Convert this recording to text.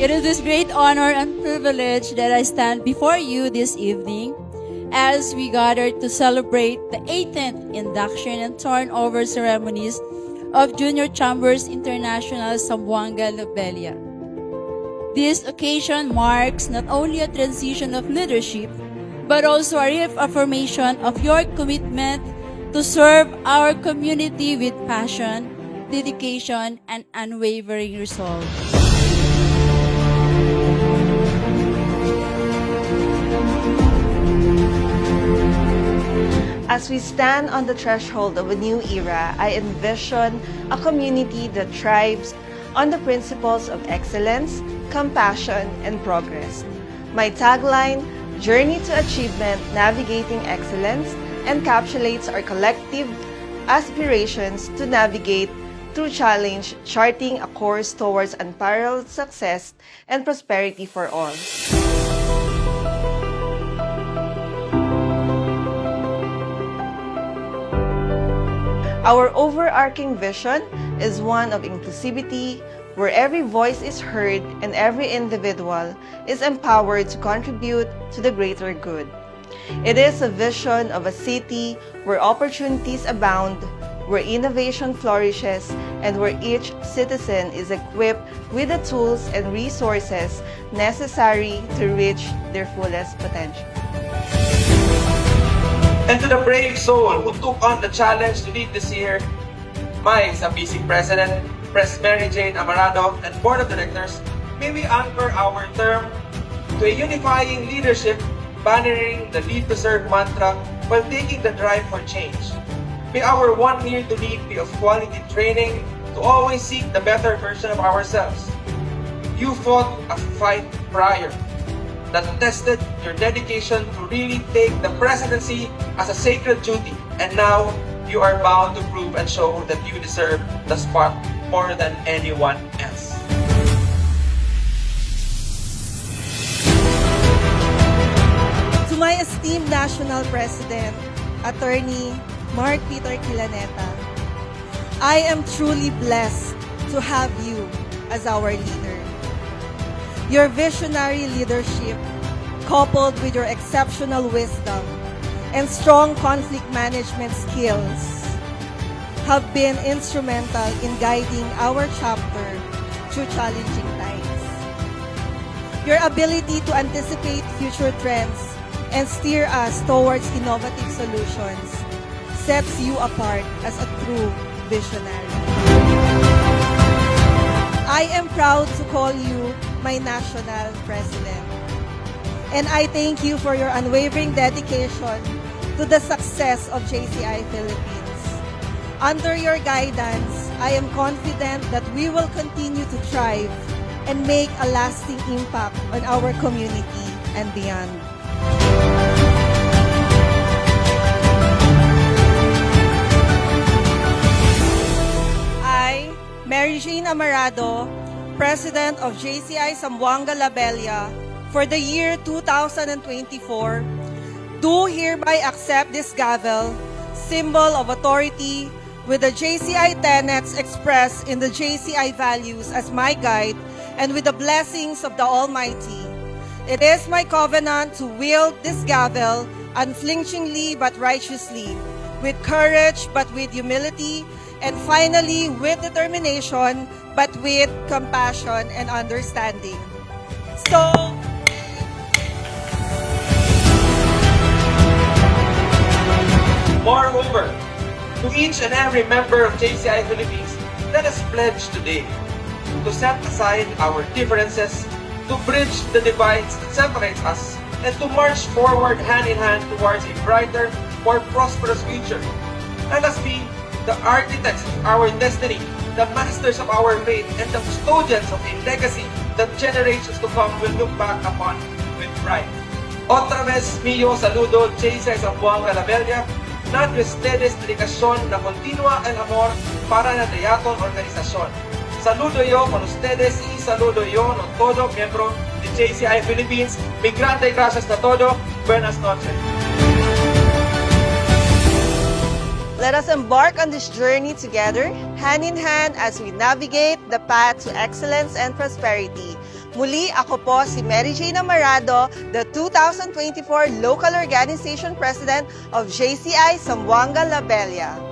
It is this great honor and privilege that I stand before you this evening as we gather to celebrate the 18th induction and turnover ceremonies of Junior Chambers International Zamboanga Lobelia. This occasion marks not only a transition of leadership, but also a reaffirmation of your commitment to serve our community with passion, dedication, and unwavering resolve. As we stand on the threshold of a new era, I envision a community that thrives on the principles of excellence, compassion, and progress. My tagline, Journey to Achievement, Navigating Excellence, encapsulates our collective aspirations to navigate through challenge, charting a course towards unparalleled success and prosperity for all. Our overarching vision is one of inclusivity, where every voice is heard and every individual is empowered to contribute to the greater good. It is a vision of a city where opportunities abound, where innovation flourishes, and where each citizen is equipped with the tools and resources necessary to reach their fullest potential. And to the brave soul who took on the challenge to lead this year, my SAPISIG President, Pres. Mary Jane Amarado, and Board of Directors, may we anchor our term to a unifying leadership, bannering the Lead to Serve mantra while taking the drive for change. May our 1 year to lead be of quality training to always seek the better version of ourselves. You fought a fight prior that tested your dedication to really take the presidency as a sacred duty, and now you are bound to prove and show that you deserve the spot more than anyone else. To my esteemed National President, Attorney Mark Peter Quilaneta, I am truly blessed to have you as our leader. Your visionary leadership, coupled with your exceptional wisdom and strong conflict management skills, have been instrumental in guiding our chapter through challenging times. Your ability to anticipate future trends and steer us towards innovative solutions sets you apart as a true visionary. I am proud to call you my National President, and I thank you for your unwavering dedication to the success of JCI Philippines. Under your guidance, I am confident that we will continue to thrive and make a lasting impact on our community and beyond. I, Mary Jane Amarado, President of JCI Zamboanga Lobelia for the year 2024, do hereby accept this gavel, symbol of authority, with the JCI tenets expressed in the JCI values as my guide, and with the blessings of the Almighty. It is my covenant to wield this gavel unflinchingly but righteously, with courage but with humility, and finally with determination but with compassion and understanding. So, moreover, to each and every member of JCI Philippines, let us pledge today to set aside our differences, to bridge the divides that separate us, and to march forward hand in hand towards a brighter, more prosperous future. Let us be the architects of our destiny, the masters of our faith, and the custodians of a legacy that generations to come will look back upon with pride. Otra vez mío saludo JCI Zamboanga Lobelia, nad ustedes dedicación na continua el amor para la Triaton Organización. Saludo yo con ustedes y saludo yo no todo miembro de JCI Philippines. Mi grande gracias a todo. Buenas noches. Let us embark on this journey together, hand in hand, as we navigate the path to excellence and prosperity. Muli, ako po si Mary Jane Amarado, the 2024 Local Organization President of JCI Zamboanga La Bella.